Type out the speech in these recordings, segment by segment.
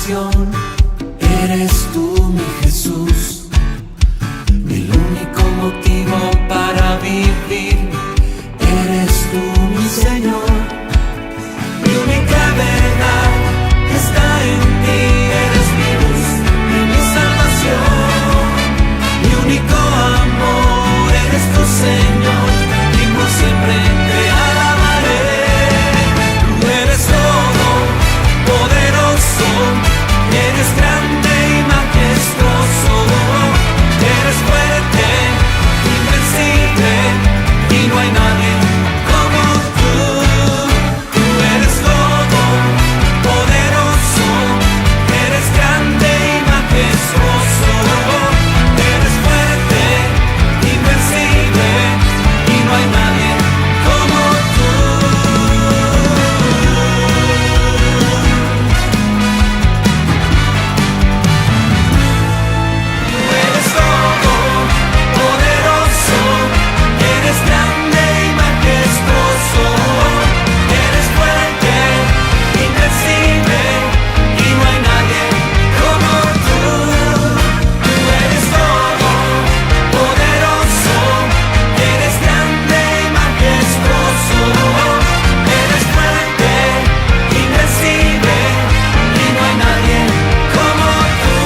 salvación. Eres tú, mi Jesús, el único motivo para vivir. Eres tú, mi Señor, mi única verdad está en ti. Eres mi luz y mi salvación, mi único amor. Eres tu Señor y por siempre te alabaré. Tú eres todo poderoso, eres grande y majestuoso, eres fuerte, invencible y no hay nadie como tú. Tú eres todo poderoso, eres grande y majestuoso, eres fuerte, invencible y no hay nadie como tú. Tú eres todo poderoso, eres grande y majestuoso, eres fuerte, invencible y no hay nadie como tú. Tú eres todo poderoso, eres grande y majestuoso, eres fuerte, invencible y no hay nadie como tú.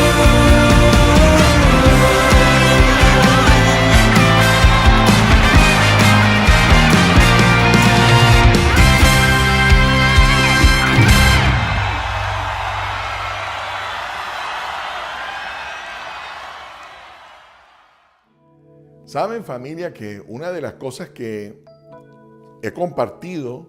Saben, familia, que una de las cosas que he compartido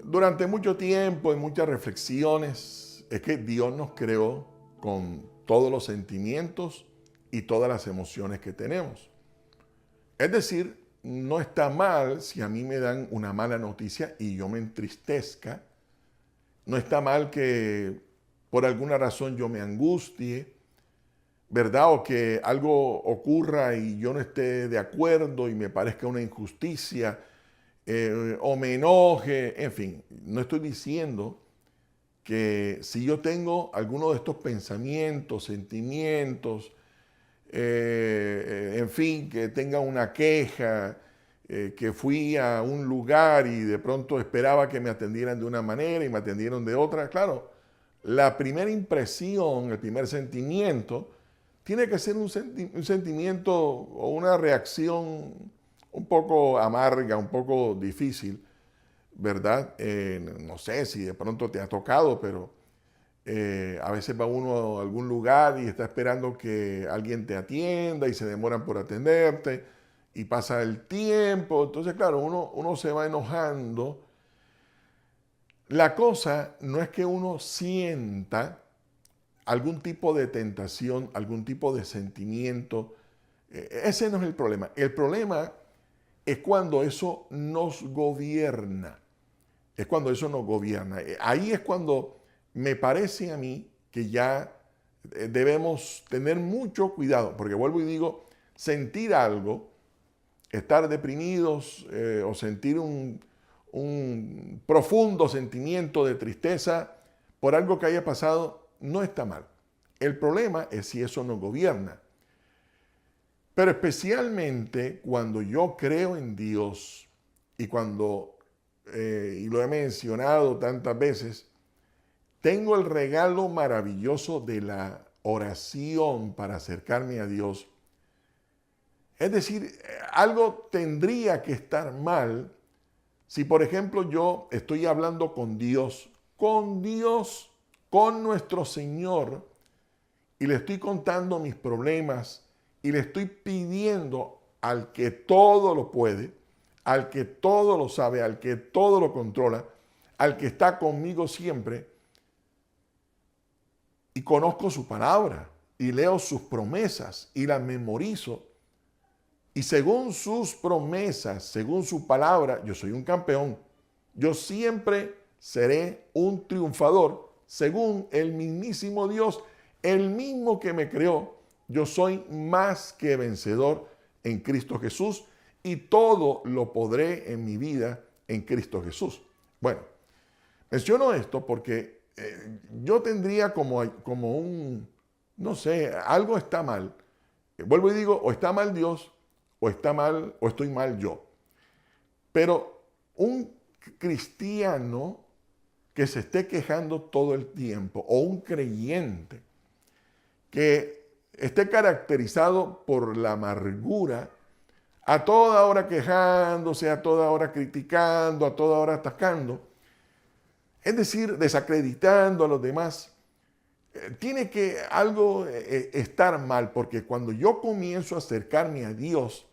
durante mucho tiempo, en muchas reflexiones, es que Dios nos creó con todos los sentimientos y todas las emociones que tenemos. Es decir, no está mal si a mí me dan una mala noticia y yo me entristezca. No está mal que por alguna razón yo me angustie, ¿verdad? O que algo ocurra y yo no esté de acuerdo y me parezca una injusticia, o me enoje, en fin. No estoy diciendo que si yo tengo alguno de estos pensamientos, sentimientos, en fin, que tenga una queja, que fui a un lugar y de pronto esperaba que me atendieran de una manera y me atendieron de otra. Claro, la primera impresión, el primer sentimiento, tiene que ser un sentimiento o una reacción un poco amarga, un poco difícil, ¿verdad? No sé si de pronto te ha tocado, pero a veces va uno a algún lugar y está esperando que alguien te atienda y se demoran por atenderte y pasa el tiempo. Entonces, claro, uno se va enojando. La cosa no es que uno sienta algún tipo de tentación, algún tipo de sentimiento. Ese no es el problema. El problema es cuando eso nos gobierna. Es cuando eso nos gobierna. Ahí es cuando me parece a mí que ya debemos tener mucho cuidado, porque vuelvo y digo, sentir algo, estar deprimidos o sentir un profundo sentimiento de tristeza por algo que haya pasado, no está mal. El problema es si eso nos gobierna. Pero especialmente cuando yo creo en Dios y cuando, y lo he mencionado tantas veces, tengo el regalo maravilloso de la oración para acercarme a Dios. Es decir, algo tendría que estar mal si, por ejemplo, yo estoy hablando con Dios, con nuestro Señor, y le estoy contando mis problemas y le estoy pidiendo al que todo lo puede, al que todo lo sabe, al que todo lo controla, al que está conmigo siempre, y conozco su palabra y leo sus promesas y las memorizo, y según sus promesas, según su palabra, yo soy un campeón. Yo siempre seré un triunfador, según el mismísimo Dios, el mismo que me creó. Yo soy más que vencedor en Cristo Jesús y todo lo podré en mi vida en Cristo Jesús. Bueno, menciono esto porque yo tendría como un, no sé, algo está mal. Vuelvo y digo, o está mal Dios, o está mal, o estoy mal yo. Pero un cristiano que se esté quejando todo el tiempo, o un creyente que esté caracterizado por la amargura, a toda hora quejándose, a toda hora criticando, a toda hora atacando, es decir, desacreditando a los demás, tiene que algo estar mal, porque cuando yo comienzo a acercarme a Dios,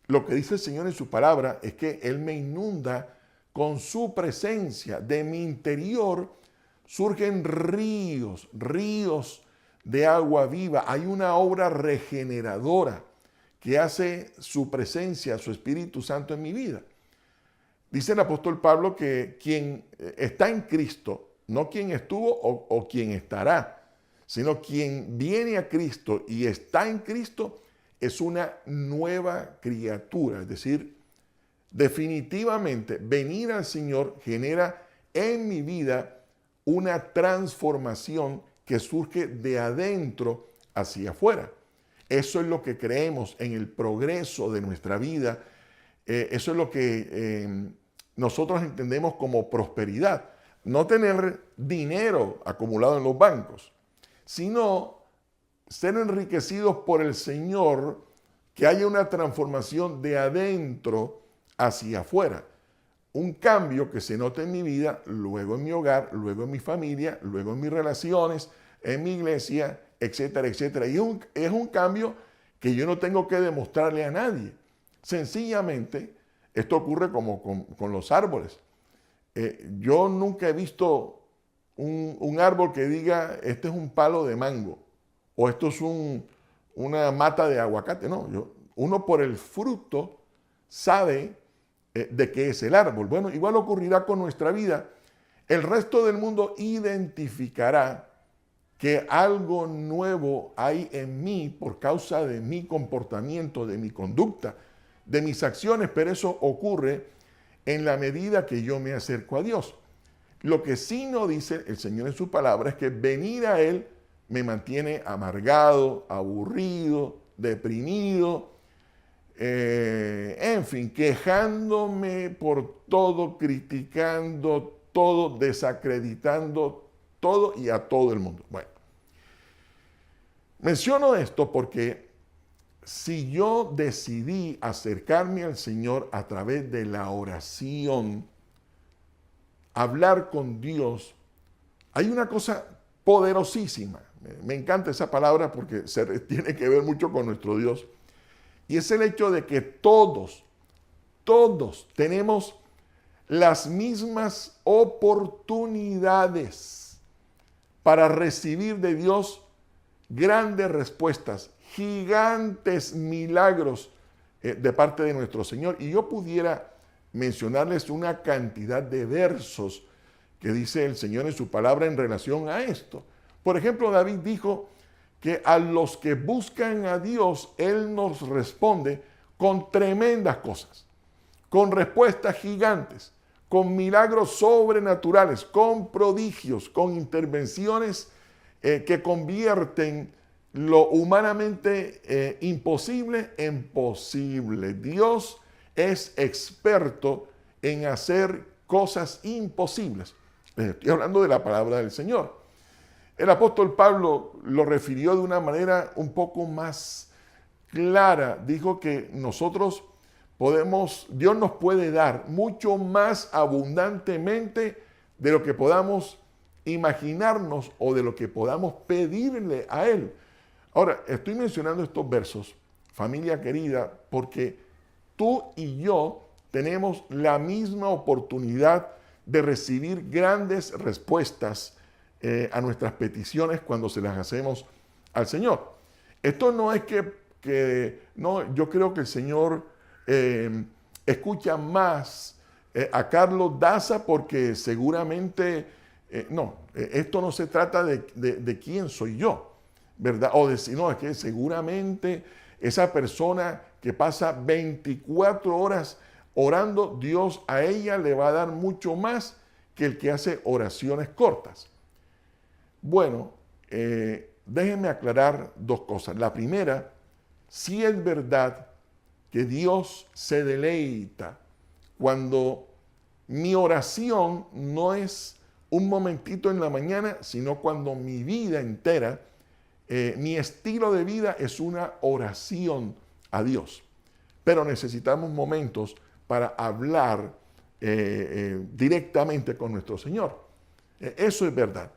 lo que dice el Señor en su palabra es que Él me inunda con su presencia. De mi interior surgen ríos, ríos de agua viva. Hay una obra regeneradora que hace su presencia, su Espíritu Santo en mi vida. Dice el apóstol Pablo que quien está en Cristo, no quien estuvo o quien estará, sino quien viene a Cristo y está en Cristo, es una nueva criatura. Es decir, definitivamente venir al Señor genera en mi vida una transformación que surge de adentro hacia afuera. Eso es lo que creemos en el progreso de nuestra vida. Eso es lo que nosotros entendemos como prosperidad. No tener dinero acumulado en los bancos, sino ser enriquecidos por el Señor, que haya una transformación de adentro hacia afuera. Un cambio que se note en mi vida, luego en mi hogar, luego en mi familia, luego en mis relaciones, en mi iglesia, etcétera, etcétera. Y es un cambio que yo no tengo que demostrarle a nadie. Sencillamente, esto ocurre como con los árboles. Yo nunca he visto un árbol que diga, este es un palo de mango, o esto es una mata de aguacate. No, uno por el fruto sabe de qué es el árbol. Bueno, igual ocurrirá con nuestra vida. El resto del mundo identificará que algo nuevo hay en mí por causa de mi comportamiento, de mi conducta, de mis acciones, pero eso ocurre en la medida que yo me acerco a Dios. Lo que sí no dice el Señor en su palabra es que venir a Él me mantiene amargado, aburrido, deprimido, en fin, quejándome por todo, criticando todo, desacreditando todo y a todo el mundo. Bueno, menciono esto porque si yo decidí acercarme al Señor a través de la oración, hablar con Dios, hay una cosa poderosísima. Me encanta esa palabra porque tiene que ver mucho con nuestro Dios. Y es el hecho de que todos tenemos las mismas oportunidades para recibir de Dios grandes respuestas, gigantes milagros de parte de nuestro Señor. Y yo pudiera mencionarles una cantidad de versos que dice el Señor en su palabra en relación a esto. Por ejemplo, David dijo que a los que buscan a Dios, Él nos responde con tremendas cosas, con respuestas gigantes, con milagros sobrenaturales, con prodigios, con intervenciones que convierten lo humanamente imposible en posible. Dios es experto en hacer cosas imposibles. Estoy hablando de la palabra del Señor. El apóstol Pablo lo refirió de una manera un poco más clara. Dijo que Dios nos puede dar mucho más abundantemente de lo que podamos imaginarnos o de lo que podamos pedirle a Él. Ahora, estoy mencionando estos versos, familia querida, porque tú y yo tenemos la misma oportunidad de recibir grandes respuestas a nuestras peticiones cuando se las hacemos al Señor. Esto no es no, yo creo que el Señor escucha más a Carlos Daza porque seguramente, esto no se trata de quién soy yo, ¿verdad? O decir, no, es que seguramente esa persona que pasa 24 horas orando, Dios a ella le va a dar mucho más que el que hace oraciones cortas. Bueno, déjenme aclarar dos cosas. La primera, sí es verdad que Dios se deleita cuando mi oración no es un momentito en la mañana, sino cuando mi vida entera, mi estilo de vida es una oración a Dios. Pero necesitamos momentos para hablar directamente con nuestro Señor. Eso es verdad.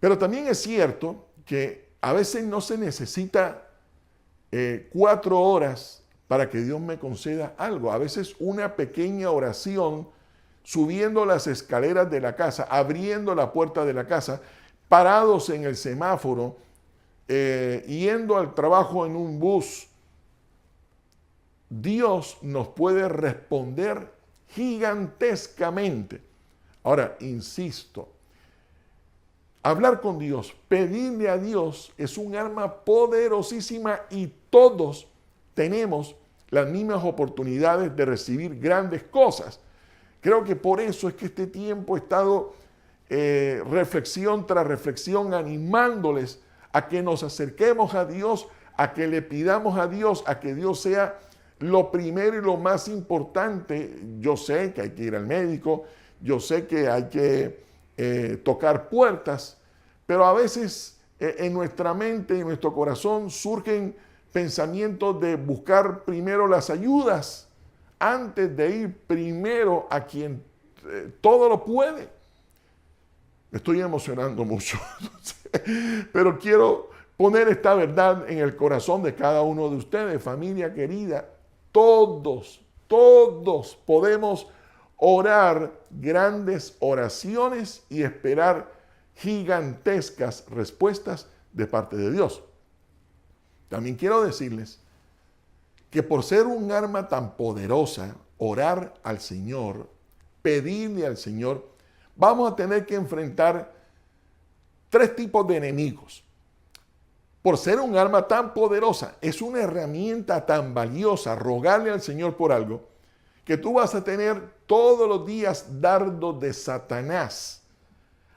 Pero también es cierto que a veces no se necesita 4 horas para que Dios me conceda algo. A veces una pequeña oración, subiendo las escaleras de la casa, abriendo la puerta de la casa, parados en el semáforo, yendo al trabajo en un bus, Dios nos puede responder gigantescamente. Ahora, insisto, hablar con Dios, pedirle a Dios es un arma poderosísima y todos tenemos las mismas oportunidades de recibir grandes cosas. Creo que por eso es que este tiempo he estado reflexión tras reflexión animándoles a que nos acerquemos a Dios, a que le pidamos a Dios, a que Dios sea lo primero y lo más importante. Yo sé que hay que ir al médico, yo sé que hay que tocar puertas, pero a veces en nuestra mente, en nuestro corazón surgen pensamientos de buscar primero las ayudas antes de ir primero a quien todo lo puede. Me estoy emocionando mucho, pero quiero poner esta verdad en el corazón de cada uno de ustedes, familia querida. Todos podemos orar grandes oraciones y esperar gigantescas respuestas de parte de Dios. También quiero decirles que por ser un arma tan poderosa, orar al Señor, pedirle al Señor, vamos a tener que enfrentar 3 tipos de enemigos. Por ser un arma tan poderosa, es una herramienta tan valiosa, rogarle al Señor por algo, que tú vas a tener todos los días dardos de Satanás,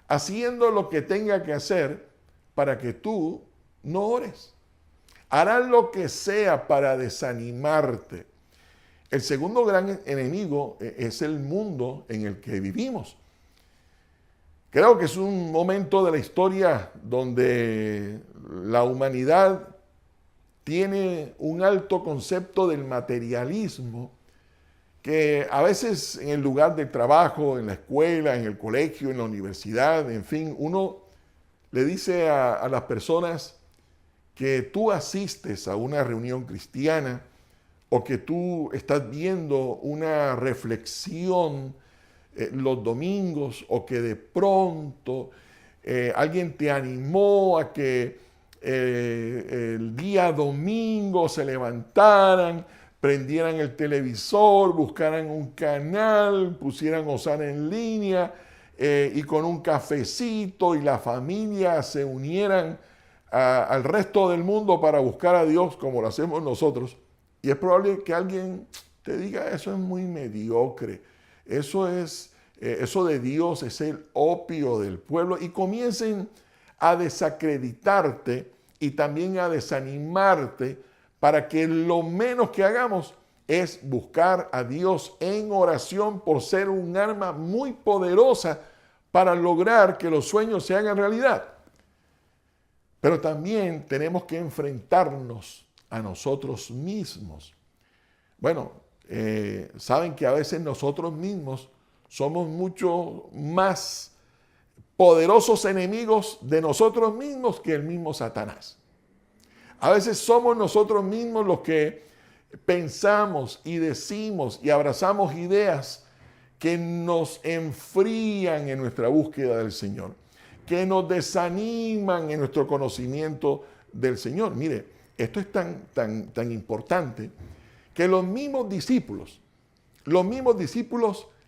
haciendo lo que tenga que hacer para que tú no ores. Harán lo que sea para desanimarte. El segundo gran enemigo es el mundo en el que vivimos. Creo que es un momento de la historia donde la humanidad tiene un alto concepto del materialismo que a veces en el lugar de trabajo, en la escuela, en el colegio, en la universidad, en fin, uno le dice a las personas que tú asistes a una reunión cristiana o que tú estás viendo una reflexión los domingos o que de pronto alguien te animó a que el día domingo se levantaran, prendieran el televisor, buscaran un canal, pusieran Osana en línea y con un cafecito y la familia se unieran al resto del mundo para buscar a Dios como lo hacemos nosotros. Y es probable que alguien te diga, eso es muy mediocre, eso de Dios es el opio del pueblo, y comiencen a desacreditarte y también a desanimarte para que lo menos que hagamos es buscar a Dios en oración por ser un arma muy poderosa para lograr que los sueños se hagan realidad. Pero también tenemos que enfrentarnos a nosotros mismos. Bueno, saben que a veces nosotros mismos somos mucho más poderosos enemigos de nosotros mismos que el mismo Satanás. A veces somos nosotros mismos los que pensamos y decimos y abrazamos ideas que nos enfrían en nuestra búsqueda del Señor, que nos desaniman en nuestro conocimiento del Señor. Mire, esto es tan importante que los mismos discípulos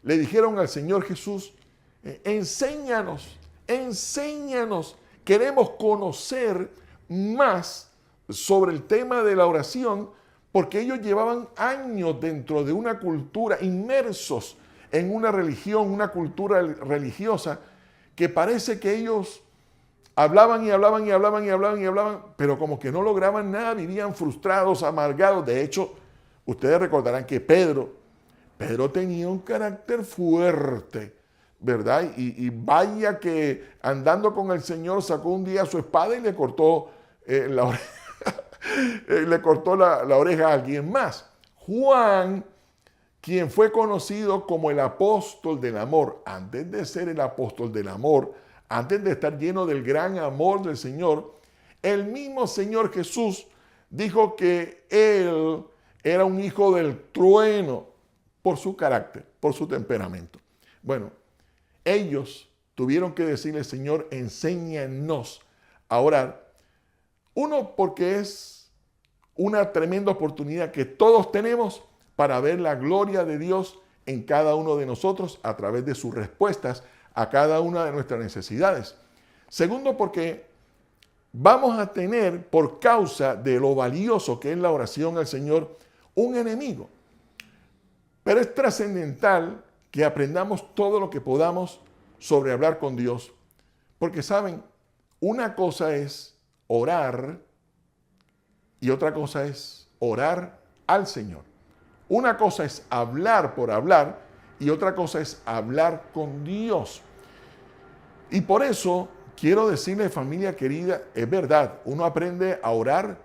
le dijeron al Señor Jesús, enséñanos, queremos conocer más sobre el tema de la oración, porque ellos llevaban años dentro de una cultura, inmersos en una religión, una cultura religiosa, que parece que ellos hablaban y hablaban y hablaban y hablaban y hablaban, pero como que no lograban nada, vivían frustrados, amargados. De hecho, ustedes recordarán que Pedro tenía un carácter fuerte, ¿verdad? Y vaya que andando con el Señor sacó un día su espada y le cortó la oreja. Le cortó la oreja a alguien más. Juan, quien fue conocido como el apóstol del amor, antes de ser el apóstol del amor, antes de estar lleno del gran amor del Señor, el mismo Señor Jesús dijo que él era un hijo del trueno por su carácter, por su temperamento. Bueno, ellos tuvieron que decirle, Señor, enséñanos a orar. Uno, porque es una tremenda oportunidad que todos tenemos para ver la gloria de Dios en cada uno de nosotros a través de sus respuestas a cada una de nuestras necesidades. Segundo, porque vamos a tener, por causa de lo valioso que es la oración al Señor, un enemigo. Pero es trascendental que aprendamos todo lo que podamos sobre hablar con Dios. Porque saben, una cosa es orar y otra cosa es orar al Señor. Una cosa es hablar por hablar y otra cosa es hablar con Dios. Y por eso quiero decirle, familia querida, es verdad, uno aprende a orar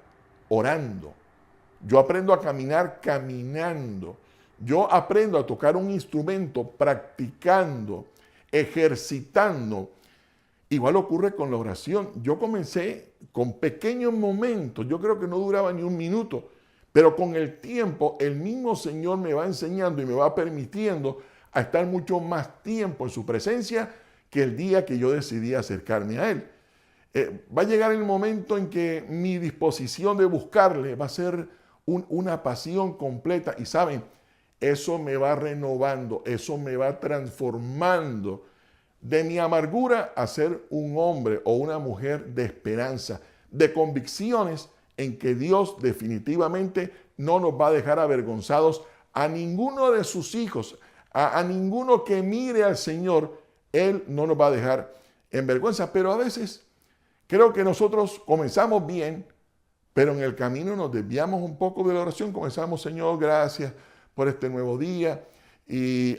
orando. Yo aprendo a caminar caminando. Yo aprendo a tocar un instrumento practicando, ejercitando. Igual ocurre con la oración. Yo comencé con pequeños momentos, yo creo que no duraba ni un minuto, pero con el tiempo el mismo Señor me va enseñando y me va permitiendo a estar mucho más tiempo en su presencia que el día que yo decidí acercarme a Él. Va a llegar el momento en que mi disposición de buscarle va a ser una pasión completa y saben, eso me va renovando, eso me va transformando de mi amargura a ser un hombre o una mujer de esperanza, de convicciones en que Dios definitivamente no nos va a dejar avergonzados a ninguno de sus hijos, a ninguno que mire al Señor, Él no nos va a dejar en vergüenza. Pero a veces creo que nosotros comenzamos bien, pero en el camino nos desviamos un poco de la oración. Comenzamos, Señor, gracias por este nuevo día. Y,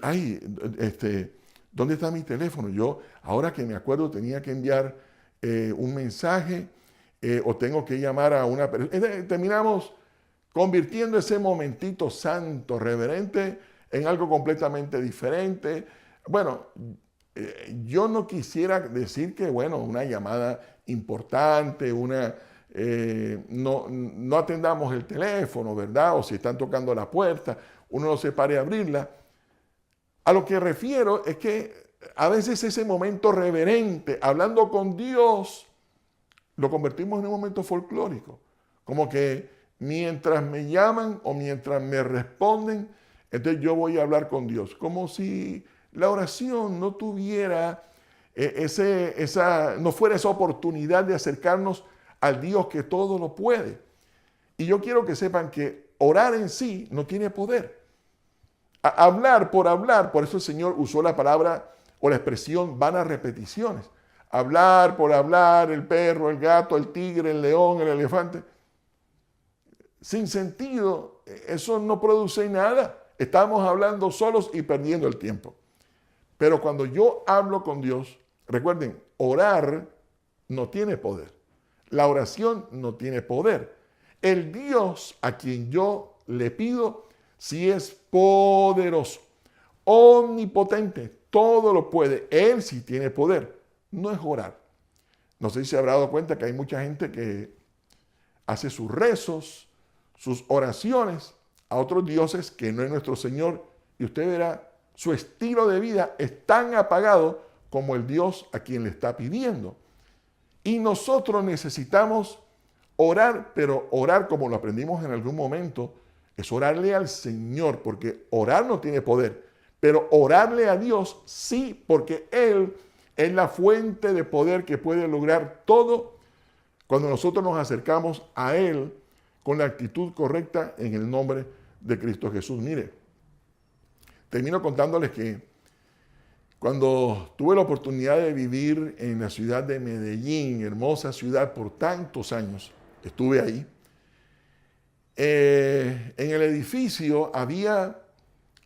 ¿dónde está mi teléfono? Yo, ahora que me acuerdo, tenía que enviar un mensaje o tengo que llamar a una persona. Terminamos convirtiendo ese momentito santo, reverente, en algo completamente diferente. Bueno, yo no quisiera decir que, bueno, una llamada importante, no atendamos el teléfono, ¿verdad? O si están tocando la puerta, uno no se pare a abrirla. A lo que refiero es que a veces ese momento reverente, hablando con Dios, lo convertimos en un momento folclórico. Como que mientras me llaman o mientras me responden, entonces yo voy a hablar con Dios. Como si la oración no tuviera no fuera esa oportunidad de acercarnos al Dios que todo lo puede. Y yo quiero que sepan que orar en sí no tiene poder. Hablar, por eso el Señor usó la palabra o la expresión vanas repeticiones. Hablar por hablar, el perro, el gato, el tigre, el león, el elefante. Sin sentido, eso no produce nada. Estamos hablando solos y perdiendo el tiempo. Pero cuando yo hablo con Dios, recuerden, orar no tiene poder. La oración no tiene poder. El Dios a quien yo le pido, sí es poderoso, omnipotente, todo lo puede. Él sí tiene poder, no es orar. No sé si se habrá dado cuenta que hay mucha gente que hace sus rezos, sus oraciones a otros dioses que no es nuestro Señor. Y usted verá, su estilo de vida es tan apagado como el Dios a quien le está pidiendo. Y nosotros necesitamos orar, pero orar como lo aprendimos en algún momento, es orarle al Señor, porque orar no tiene poder, pero orarle a Dios sí, porque Él es la fuente de poder que puede lograr todo cuando nosotros nos acercamos a Él con la actitud correcta en el nombre de Cristo Jesús. Mire, termino contándoles que Cuando tuve la oportunidad de vivir en la ciudad de Medellín, hermosa ciudad por tantos años, estuve ahí, en el edificio había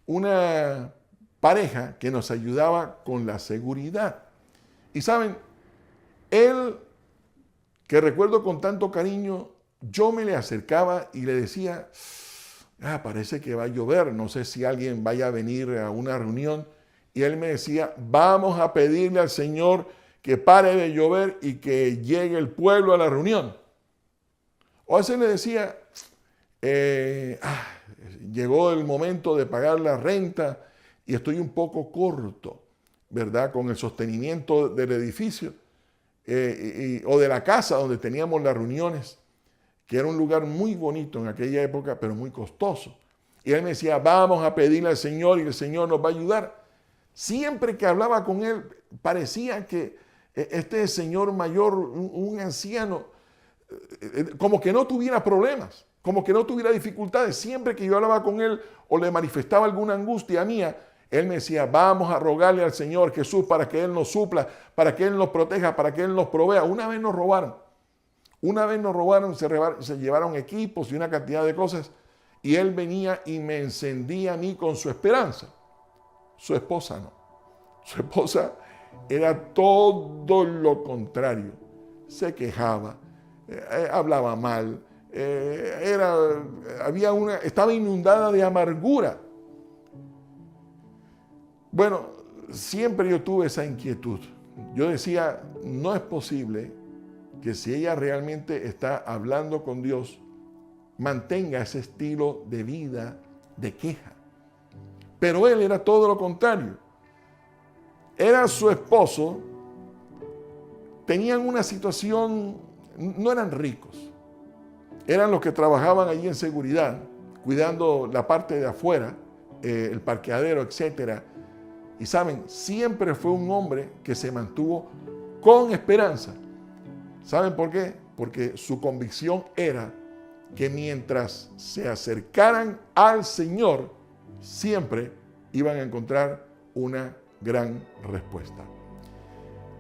una pareja que nos ayudaba con la seguridad. Y saben, él, que recuerdo con tanto cariño, yo me le acercaba y le decía, parece que va a llover, no sé si alguien vaya a venir a una reunión. Y él me decía, vamos a pedirle al Señor que pare de llover y que llegue el pueblo a la reunión. O a veces le decía, llegó el momento de pagar la renta y estoy un poco corto, ¿verdad? Con el sostenimiento del edificio o de la casa donde teníamos las reuniones, que era un lugar muy bonito en aquella época, pero muy costoso. Y él me decía, vamos a pedirle al Señor y el Señor nos va a ayudar. Siempre que hablaba con él, parecía que este señor mayor, un anciano, como que no tuviera problemas, como que no tuviera dificultades. Siempre que yo hablaba con él o le manifestaba alguna angustia mía, él me decía, vamos a rogarle al Señor Jesús para que Él nos supla, para que Él nos proteja, para que Él nos provea. Una vez nos robaron, se llevaron equipos y una cantidad de cosas, y él venía y me encendía a mí con su esperanza. Su esposa no. Su esposa era todo lo contrario. Se quejaba, hablaba mal, estaba inundada de amargura. Bueno, siempre yo tuve esa inquietud. Yo decía, no es posible que si ella realmente está hablando con Dios, mantenga ese estilo de vida de queja. Pero él era todo lo contrario. Era su esposo, tenían una situación, no eran ricos, eran los que trabajaban allí en seguridad, cuidando la parte de afuera, el parqueadero, etcétera. Y saben, siempre fue un hombre que se mantuvo con esperanza. ¿Saben por qué? Porque su convicción era que mientras se acercaran al Señor, siempre iban a encontrar una gran respuesta.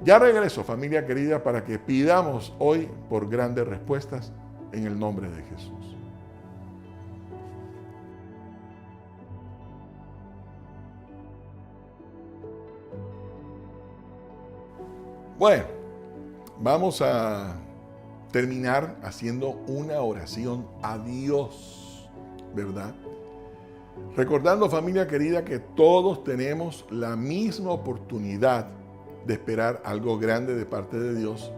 Ya regreso, familia querida, para que pidamos hoy por grandes respuestas en el nombre de Jesús. Bueno, vamos a terminar haciendo una oración a Dios, ¿verdad? Recordando, familia querida, que todos tenemos la misma oportunidad de esperar algo grande de parte de Dios,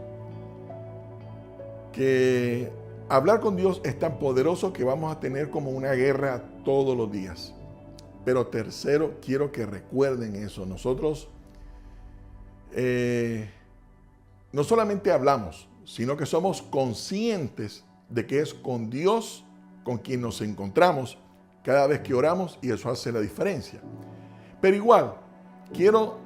que hablar con Dios es tan poderoso que vamos a tener como una guerra todos los días. Pero tercero, quiero que recuerden eso. Nosotros no solamente hablamos, sino que somos conscientes de que es con Dios con quien nos encontramos cada vez que oramos, y eso hace la diferencia. Pero igual, quiero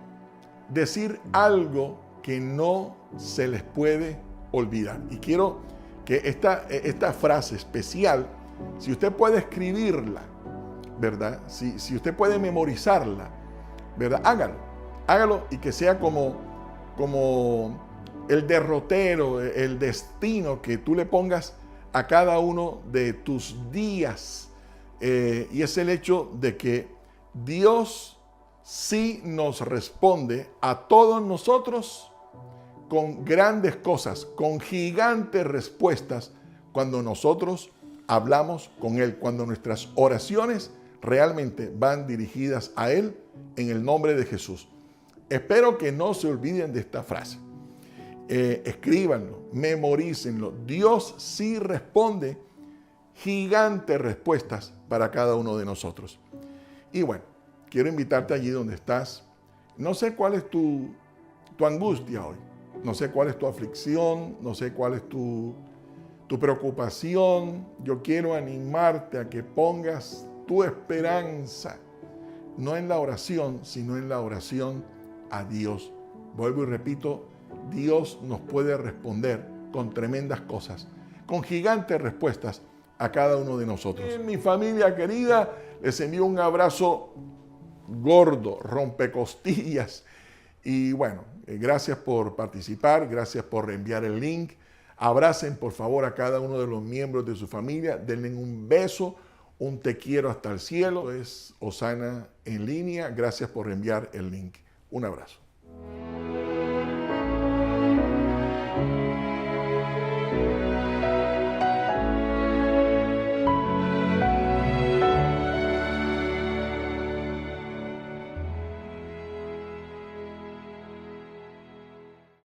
decir algo que no se les puede olvidar. Y quiero que esta frase especial, si usted puede escribirla, ¿verdad? Si usted puede memorizarla, ¿verdad? Hágalo y que sea como el derrotero, el destino que tú le pongas a cada uno de tus días. Y es el hecho de que Dios sí nos responde a todos nosotros con grandes cosas, con gigantes respuestas, cuando nosotros hablamos con Él, cuando nuestras oraciones realmente van dirigidas a Él en el nombre de Jesús. Espero que no se olviden de esta frase. Escríbanlo, memorícenlo. Dios sí responde gigantes respuestas para cada uno de nosotros. Y bueno, quiero invitarte allí donde estás. No sé cuál es tu angustia hoy. No sé cuál es tu aflicción. No sé cuál es tu preocupación. Yo quiero animarte a que pongas tu esperanza, no en la oración, sino en la oración a Dios. Vuelvo y repito, Dios nos puede responder con tremendas cosas, con gigantes respuestas a cada uno de nosotros. Mi familia querida, les envío un abrazo gordo, rompecostillas, Y bueno, gracias por participar, gracias por reenviar el link. Abracen por favor a cada uno de los miembros de su familia, denle un beso, un te quiero hasta el cielo. Es Osana en línea, gracias por reenviar el link. Un abrazo.